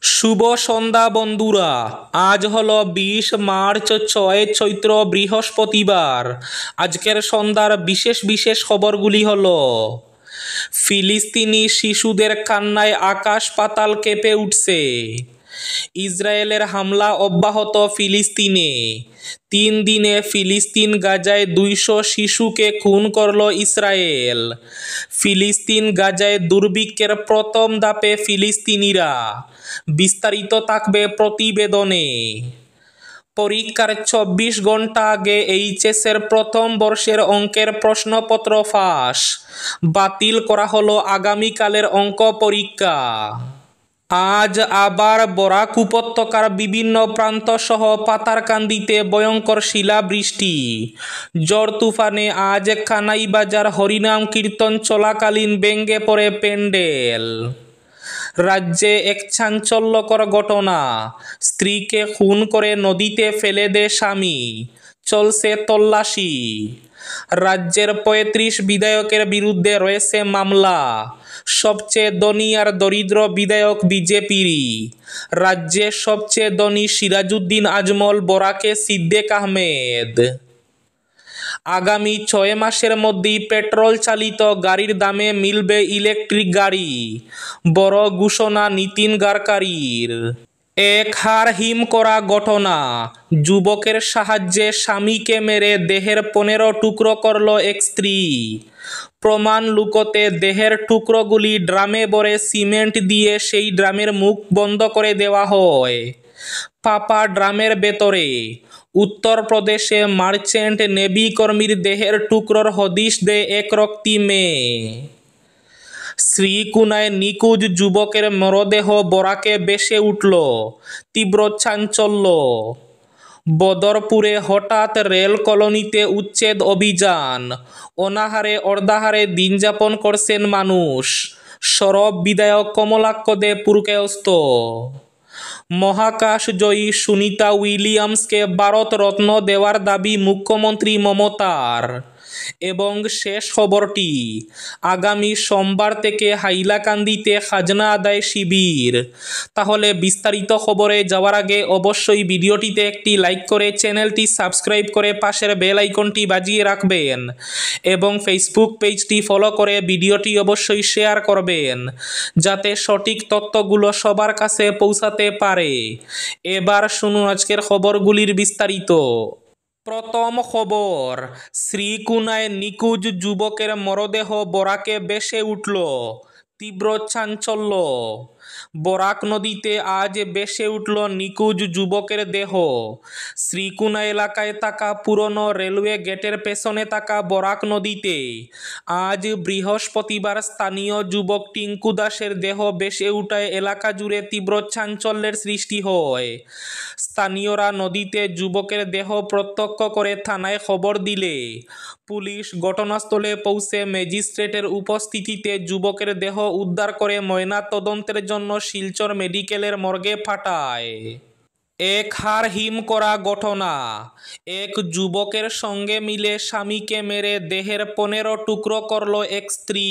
শুভ সন্ধ্যা বন্ধুরা। আজ হলো 20 মার্চ, 6 চৈত্র, বৃহস্পতিবার। আজকের সন্ধ্যার বিশেষ বিশেষ খবরগুলি হলো: ফিলিস্তিনি শিশুদের কান্নায় আকাশ পাতাল কেঁপে উঠছে। ইসরায়েলের হামলা অব্যাহত ফিলিস্তিনে। 3 দিনে ফিলিস্তিন গাজায় 200 শিশুকে খুন করল ইসরায়েল। ফিলিস্তিন গাজায় দুর্ভিক্ষের প্রথম ধাপে ফিলিস্তিনিরা। বিস্তারিত থাকবে প্রতিবেদনে। পরীক্ষার 24 ঘন্টা আগে এইচএসের প্রথম বর্ষের অঙ্কের প্রশ্নপত্র ফাঁস। বাতিল করা হলো আগামীকালের অঙ্ক পরীক্ষা। আজ আবার বরাক উপত্যকার বিভিন্ন প্রান্ত সহ পাতারকান্দিতে ভয়ঙ্কর শিলাবৃষ্টি। ঝড় তুফানে আজ কানাইবাজার হরিনাম কীর্তন চলাকালীন ভেঙে পড়ে প্যান্ডেল। রাজ্যে এক চাঞ্চল্যকর ঘটনা, স্ত্রীকে খুন করে নদীতে ফেলে দেয় স্বামী। চলছে তল্লাশি। রাজ্যের 35 বিধায়কের বিরুদ্ধে রয়েছে মামলা। সবচেয়ে ধনী আর দরিদ্র বিধায়ক বিজেপিরই। রাজ্যের সবচেয়ে ধনী সিরাজউদ্দিন আজমল, বরাকে সিদ্দিক আহমেদ। আগামী 6 মাসের মধ্যেই পেট্রোল চালিত গাড়ির দামে মিলবে ইলেকট্রিক গাড়ি। বড় ঘোষণা নীতিন গাডকারির। এক হাড়হিম করা ঘটনা, যুবকের সাহায্যে স্বামীকে মেরে দেহের 15 টুকরো করল এক স্ত্রী। প্রমাণ লুকোতে দেহের টুকরোগুলি ড্রামে ভরে সিমেন্ট দিয়ে সেই ড্রামের মুখ বন্ধ করে দেওয়া হয়। ফাঁপা ড্রামের ভেতরে। উত্তরপ্রদেশে মার্চেন্ট নেভি কর্মীর দেহের টুকরোর হদিশ দেয় এক রক্তী মেয়ে। শ্রীকুনায় নিখোঁজ যুবকের মরদেহ বরাকে ভেসে উঠল। তীব্র চাঞ্চল্য। বদরপুরে হঠাৎ রেল কলোনিতে উচ্ছেদ অভিযান। অনাহারে অর্ধাহারে দিন যাপন করছেন মানুষ। সরব বিধায়ক কমলাক্ষ দে পুরকায়স্থ। মহাকাশজয়ী সুনিতা উইলিয়ামসকে ভারত রত্ন দেওয়ার দাবি মুখ্যমন্ত্রী মমতার। এবং শেষ খবরটি, আগামী সোমবার থেকে হাইলাকান্দিতে খাজনা আদায় শিবির। তাহলে বিস্তারিত খবরে যাওয়ার আগে অবশ্যই ভিডিওটিতে একটি লাইক করে চ্যানেলটি সাবস্ক্রাইব করে পাশের বেল আইকনটি বাজিয়ে রাখবেন এবং ফেসবুক পেজটি ফলো করে ভিডিওটি অবশ্যই শেয়ার করবেন যাতে সঠিক তথ্যগুলো সবার কাছে পৌঁছাতে পারে। এবার শুনুন আজকের খবরগুলির বিস্তারিত। প্রথম খবর, শ্রীকুনায় নিখোঁজ যুবকের মরদেহ বরাকে ভেসে উঠল। তীব্র চাঞ্চল্য। বরাক নদীতে আজ ভেসে উঠল নিখোঁজ যুবকের দেহ। শ্রীকুনা এলাকায় থাকা পুরনো রেলওয়ে গেটের পেছনে থাকা বরাক নদীতে আজ বৃহস্পতিবার স্থানীয় যুবক টিঙ্কু দাসের দেহ ভেসে উঠায় এলাকা জুড়ে তীব্র চাঞ্চল্যের সৃষ্টি হয়। স্থানীয়রা নদীতে যুবকের দেহ প্রত্যক্ষ করে থানায় খবর দিলে পুলিশ ঘটনাস্থলে পৌঁছে ম্যাজিস্ট্রেটের উপস্থিতিতে যুবকের দেহ উদ্ধার করে ময়নাতদন্তের জন্য শিলচর মেডিকেলের মর্গে পাঠায়। এক হাড়হিম করা ঘটনা, এক যুবকের সঙ্গে মিলে স্বামীকে মেরে দেহের 15 টুকরো করল এক স্ত্রী।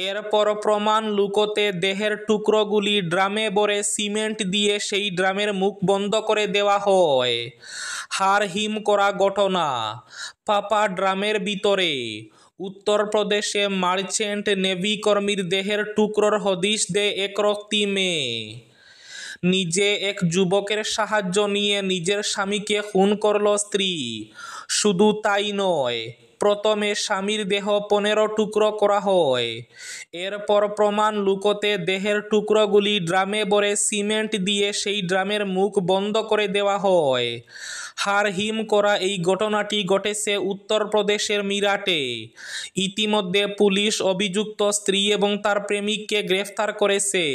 এরপর প্রমাণ লুকোতে দেহের টুকরোগুলি ড্রামে ভরে সিমেন্ট দিয়ে সেই ড্রামের মুখ বন্ধ করে দেওয়া হয়। হাড়হিম করা ঘটনা, ফাঁপা ড্রামের ভিতরে। উত্তরপ্রদেশে মার্চেন্ট নেভি কর্মীর দেহের টুকরোর হদিশ দেয় এক রক্তী মেয়ে। নিজে এক যুবকের সাহায্য নিয়ে নিজের স্বামীকে খুন করল স্ত্রী। শুধু তাই নয়, প্রথমে স্বামীর দেহ 15 টুকরো করা হয়। এরপর প্রমাণ লুকোতে দেহের টুকরোগুলি ড্রামে ভরে সিমেন্ট দিয়ে সেই ড্রামের মুখ বন্ধ করে দেওয়া হয়। হাড়হিম করা এই ঘটনাটি ঘটেছে উত্তরপ্রদেশের মিরাটে। ইতিমধ্যে পুলিশ অভিযুক্ত স্ত্রী এবং তার প্রেমিককে গ্রেফতার করেছে।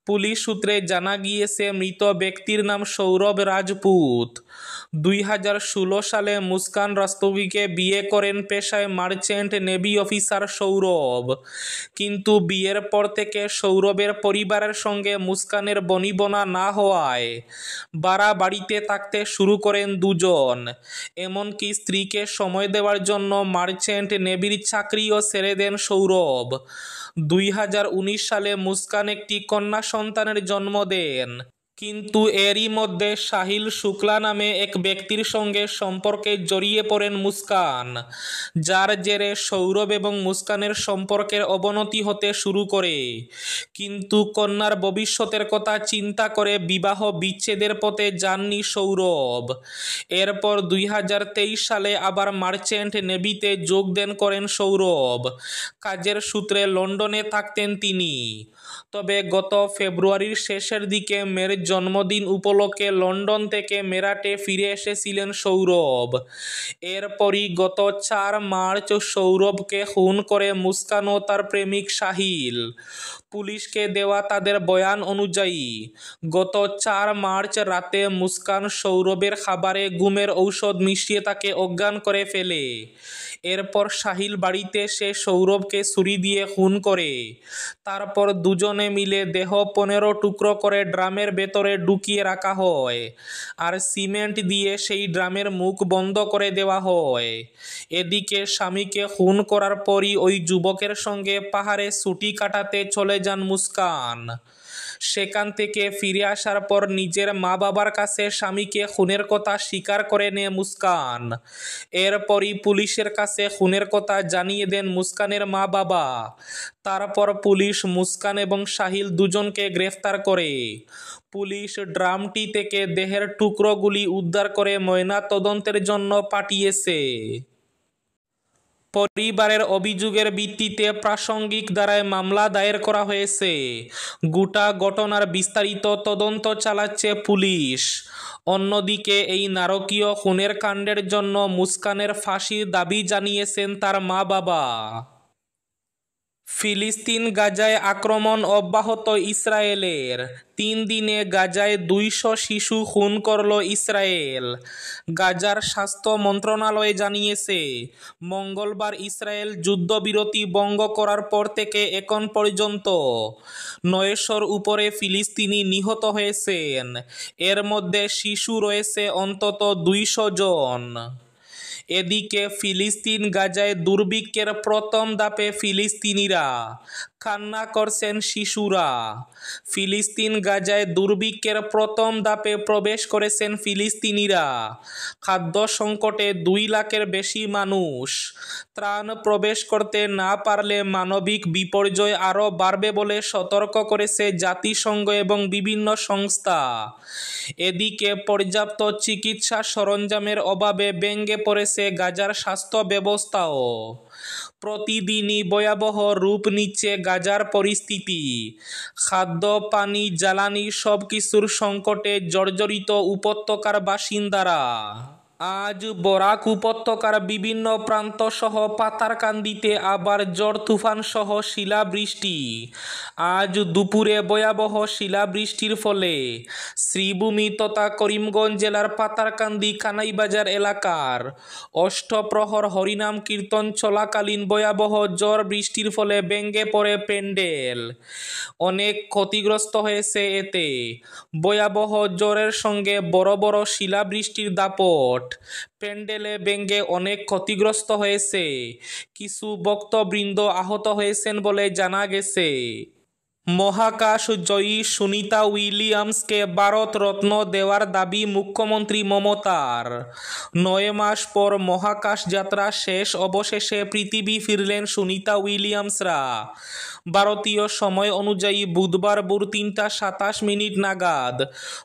পুলিশ সূত্রে জানা গিয়েছে মৃত ব্যক্তির নাম সৌরভ রাজপুত। 2016 সালে মুস্কান রস্তগিকে বিয়ে করেন পেশায় মার্চেন্ট নেভি অফিসার সৌরভ। কিন্তু বিয়ের পর থেকে সৌরভের পরিবারের সঙ্গে মুস্কানের বনিবনা না হওয়ায় বাড়িতে থাকতে শুরু করে করেন দুজন। এমনকি স্ত্রীকে সময় দেওয়ার জন্য মার্চেন্ট নেভির চাকরিও ছেড়ে দেন সৌরভ। 2019 সালে মুস্কান একটি কন্যা সন্তানের জন্ম দেন। কিন্তু এরই মধ্যে সাহিল শুক্লা নামে এক ব্যক্তির সঙ্গে সম্পর্কে জড়িয়ে পড়েন মুস্কান, যার জেরে সৌরভ এবং মুস্কানের সম্পর্কের অবনতি হতে শুরু করে। কিন্তু কন্যার ভবিষ্যতের কথা চিন্তা করে বিবাহ বিচ্ছেদের পথে যাননি সৌরভ। এরপর 2023 সালে আবার মার্চেন্ট নেভিতে যোগদান করেন সৌরভ। কাজের সূত্রে লন্ডনে থাকতেন তিনি। তবে গত ফেব্রুয়ারির শেষের দিকে মেয়ের জন্মদিন উপলক্ষে লন্ডন থেকে মেরাটে ফিরে এসেছিলেন সৌরভ। এরপরই গত 4 মার্চ সৌরভকে খুন করে মুস্কান ও তার প্রেমিক সাহিল। পুলিশকে দেওয়া তাদের বয়ান অনুযায়ী গত 4 মার্চ রাতে মুস্কান সৌরভের খাবারে ঘুমের ঔষধ মিশিয়ে তাকে অজ্ঞান করে ফেলে। এরপর সাহিল বাড়িতে এসে সৌরভকে ছুরি দিয়ে খুন করে। তারপর দুজনে মিলে দেহ 15 টুকরো করে ড্রামের ভেতরে ঢুকিয়ে রাখা হয়, আর সিমেন্ট দিয়ে সেই ড্রামের মুখ বন্ধ করে দেওয়া হয়। এদিকে স্বামীকে খুন করার পরই ওই যুবকের সঙ্গে পাহাড়ে ছুটি কাটাতে চলে যান মুস্কান। সেখান থেকে ফিরে আসার পর নিজের মা বাবার কাছে স্বামীকে খুনের কথা স্বীকার করে নেয় মুস্কান। এরপরই পুলিশের কাছে খুনের কথা জানিয়ে দেন মুস্কানের মা বাবা। তারপর পুলিশ মুস্কান এবং সাহিল দুজনকে গ্রেফতার করে। পুলিশ ড্রামটি থেকে দেহের টুকরোগুলি উদ্ধার করে ময়না তদন্তের জন্য পাঠিয়েছে। পরিবারের অভিযোগের ভিত্তিতে প্রাসঙ্গিক ধারায় মামলা দায়ের করা হয়েছে। গোটা ঘটনার বিস্তারিত তদন্ত চালাচ্ছে পুলিশ। অন্যদিকে এই নারকীয় খুনের কাণ্ডের জন্য মুস্কানের ফাঁসির দাবি জানিয়েছেন তার মা বাবা। ফিলিস্তিন গাজায় আক্রমণ অব্যাহত ইসরায়েলের। 3 দিনে গাজায় 200 শিশু খুন করল ইসরায়েল। গাজার স্বাস্থ্য মন্ত্রণালয় জানিয়েছে, মঙ্গলবার ইসরায়েল যুদ্ধবিরতি ভঙ্গ করার পর থেকে এখন পর্যন্ত 900-র উপরে ফিলিস্তিনি নিহত হয়েছেন। এর মধ্যে শিশু রয়েছে অন্তত 200 জন। এদিকে ফিলিস্তিন গাজায় দুর্ভিক্ষের প্রথম ধাপে ফিলিস্তিনিরা, কান্না করছেন শিশুরা। ফিলিস্তিন গাজায় দুর্ভিক্ষের প্রথম ধাপে প্রবেশ করেছেন ফিলিস্তিনিরা। খাদ্য সংকটে 2 লাখের বেশি মানুষ। ত্রাণ প্রবেশ করতে না পারলে মানবিক বিপর্যয় আরও বাড়বে বলে সতর্ক করেছে জাতিসংঘ এবং বিভিন্ন সংস্থা। এদিকে পর্যাপ্ত চিকিৎসা সরঞ্জামের অভাবে ভেঙে পড়েছে গাজার স্বাস্থ্য ব্যবস্থাও। প্রতিদিনই ভয়াবহ রূপ নিচ্ছে গাজার পরিস্থিতি। খাদ্য, পানি, জ্বালানি সবকিছুর সংকটে জর্জরিত উপত্যকার বাসিন্দারা। আজ বরাক উপত্যকার বিভিন্ন প্রান্ত সহ পাতারকান্দিতে আবার ঝড় তুফান সহ শিলাবৃষ্টি। আজ দুপুরে ভয়াবহ শিলাবৃষ্টির ফলে শ্রীভূমি তথা করিমগঞ্জ জেলার পাতারকান্দি কানাইবাজার এলাকার অষ্টপ্রহর হরিনাম কীর্তন চলাকালীন ভয়াবহ ঝড় বৃষ্টির ফলে ভেঙে পড়ে প্যান্ডেল। অনেক ক্ষতিগ্রস্ত হয়েছে এতে। ভয়াবহ ঝড়ের সঙ্গে বড় বড় শিলাবৃষ্টির দাপট। প্যান্ডেলে ভেঙে অনেক ক্ষতিগ্রস্ত হয়েছে। কিছু ভক্তবৃন্দ আহত হয়েছেন বলে জানা গেছে। মহাকাশ জয়ী সুনিতা উইলিয়ামসকে ভারত রত্ন দেওয়ার দাবি মুখ্যমন্ত্রী মমতার। 9 মাস পর মহাকাশ যাত্রা শেষ অবশেষে পৃথিবী ফিরলেন সুনিতা উইলিয়ামসরা। ভারতীয় সময় অনুযায়ী বুধবার ভোর 3:27 নাগাদ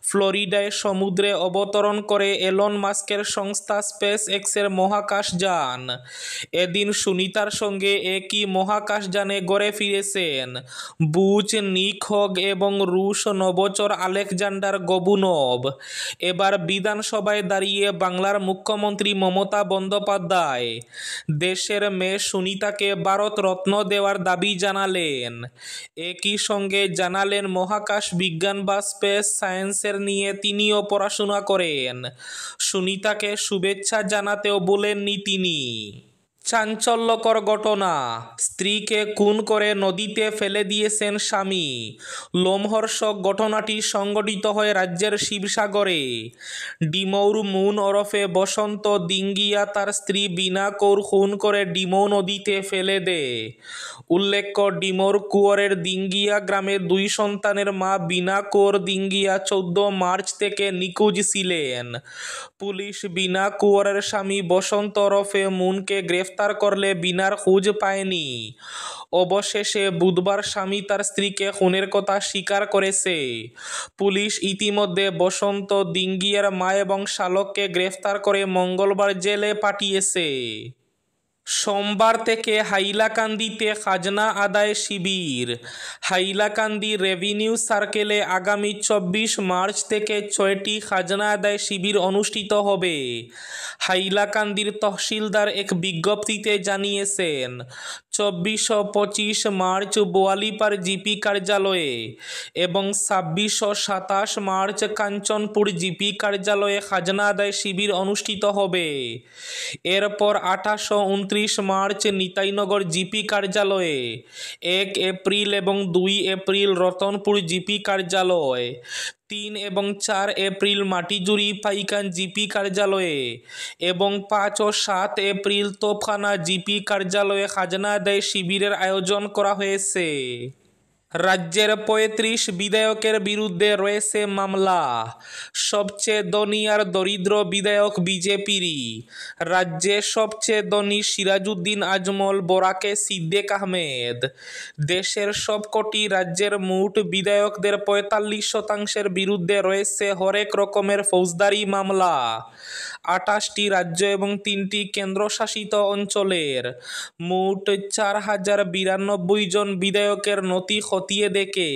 ফ্লোরিডায় সমুদ্রে অবতরণ করে এলন মাস্কের সংস্থা স্পেস এক্সের মহাকাশযান। এদিন সুনিতার সঙ্গে একই মহাকাশযানে ঘরে ফিরেছেন বুচ, নিক হগ এবং রুশ নভোচর আলেকজান্ডার গবুনভ। এবার বিধানসভায় দাঁড়িয়ে বাংলার মুখ্যমন্ত্রী মমতা বন্দ্যোপাধ্যায় দেশের মেয়ে সুনিতাকে ভারত রত্ন দেওয়ার দাবি জানালেন। একই সঙ্গে জানালেন মহাকাশ বিজ্ঞান বা স্পেস সায়েন্সের নিয়ে তিনিও পড়াশোনা করেন। সুনিতাকে শুভেচ্ছা জানাতেও বলেননি তিনি। চাঞ্চল্যকর ঘটনা, স্ত্রীকে খুন করে নদীতে ফেলে দিয়েছেন স্বামী। লোমহর্ষক ঘটনাটি সংঘটিত হয় রাজ্যের শিবসাগরে। ডিমৌর মুন ওরফে বসন্ত দিঙ্গিয়া তার স্ত্রী বীণা কৌর খুন করে ডিমৌ নদীতে ফেলে দেয়। উল্লেখ্য, ডিমৌর কুয়োরের দিঙ্গিয়া গ্রামে 2 সন্তানের মা বীণা কৌর দিঙ্গিয়া 14 মার্চ থেকে নিখোঁজ ছিলেন। পুলিশ বীণা কুয়োরের স্বামী বসন্ত ওরফে মুনকে গ্রেফতার করলে বীণার খোঁজ পায়নি। অবশেষে বুধবার স্বামী তার স্ত্রীকে খুনের কথা স্বীকার করেছে। পুলিশ ইতিমধ্যে বসন্ত দিঙ্গিয়ার মা এবং শালককে গ্রেফতার করে মঙ্গলবার জেলে পাঠিয়েছে। সোমবার থেকে হাইলাকান্দিতে খাজনা আদায় শিবির। হাইলাকান্দি রেভিনিউ সার্কেলে আগামী 24 মার্চ থেকে 6টি খাজনা আদায় শিবির অনুষ্ঠিত হবে। হাইলাকান্দির তহসিলদার এক বিজ্ঞপ্তিতে জানিয়েছেন, 24 ও 25 মার্চ বোয়ালিপাড় জিপি কার্যালয়ে এবং 26 ও 27 মার্চ কাঞ্চনপুর জিপি কার্যালয়ে খাজনা আদায় শিবির অনুষ্ঠিত হবে। এরপর 28 ও 29 মার্চ নিতাইনগর জিপি কার্যালয়ে, 1 এপ্রিল এবং 2 এপ্রিল রতনপুর জিপি কার্যালয়, 3 এবং 4 এপ্রিল মাটিজুরি পাইকান জিপি কার্যালয়ে এবং 5 ও 7 এপ্রিল তোপখানা জিপি কার্যালয়ে খাজনা আদায় শিবিরের আয়োজন করা হয়েছে। রাজ্যের 35 বিধায়কের বিরুদ্ধে রয়েছে মামলা। সবচেয়ে ধনী আর দরিদ্র বিধায়ক বিজেপিরই। রাজ্যে সবচেয়ে ধনী সিরাজউদ্দিন আজমল, বরাকে সিদ্দিক আহমেদ। দেশের সবকটি রাজ্যের মোট বিধায়কদের 45% বিরুদ্ধে রয়েছে হরেক রকমের ফৌজদারি মামলা। 28টি রাজ্য এবং 3টি কেন্দ্রশাসিত অঞ্চলের মোট 4092 জন বিধায়কের নথি খতিয়ে দেখে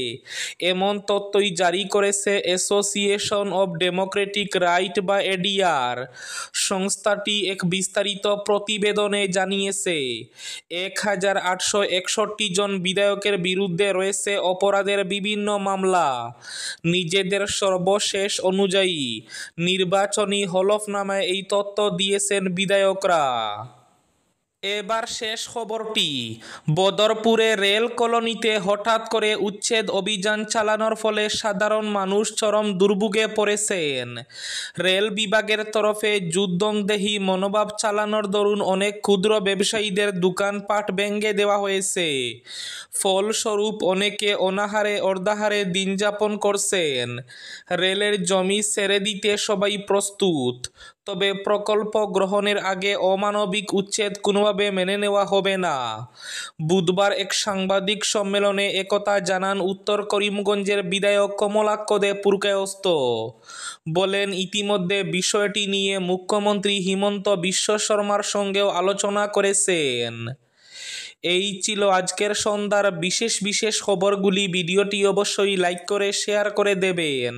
এমন তথ্যই জারি করেছে অ্যাসোসিয়েশন অব ডেমোক্রেটিক রাইট বা এডিআর। সংস্থাটি এক বিস্তারিত প্রতিবেদনে জানিয়েছে, 1861 জন বিধায়কের বিরুদ্ধে রয়েছে অপরাধের বিভিন্ন মামলা। নিজেদের সর্বশেষ অনুযায়ী নির্বাচনী হলফনামায় এই তথ্য দিয়েছেন বিধায়করা। এবার শেষ খবরটি, বদরপুরে রেল কলোনিতে হঠাৎ করে উচ্ছেদ অভিযান চালানোর ফলে সাধারণ মানুষ চরম দুর্ভোগে পড়েছেন। রেল বিভাগের তরফে যুদ্ধংদেহী মনোভাব চালানোর দরুন অনেক ক্ষুদ্র ব্যবসায়ীদের দোকানপাট ভেঙে দেওয়া হয়েছে। ফলস্বরূপ অনেকে অনাহারে অর্ধাহারে দিন যাপন করছেন। রেলের জমি ছেড়ে দিতে সবাই প্রস্তুত, তবে প্রকল্প গ্রহণের আগে অমানবিক উচ্ছেদ কোনোভাবে মেনে নেওয়া হবে না। বুধবার এক সাংবাদিক সম্মেলনে একথা জানান উত্তর করিমগঞ্জের বিধায়ক কমলাক্ষ দে পুরকায়স্থ। বলেন, ইতিমধ্যে বিষয়টি নিয়ে মুখ্যমন্ত্রী হিমন্ত বিশ্ব শর্মার সঙ্গেও আলোচনা করেছেন। এই ছিল আজকের সন্ধ্যার বিশেষ খবরগুলি। ভিডিওটি অবশ্যই লাইক করে শেয়ার করে দেবেন।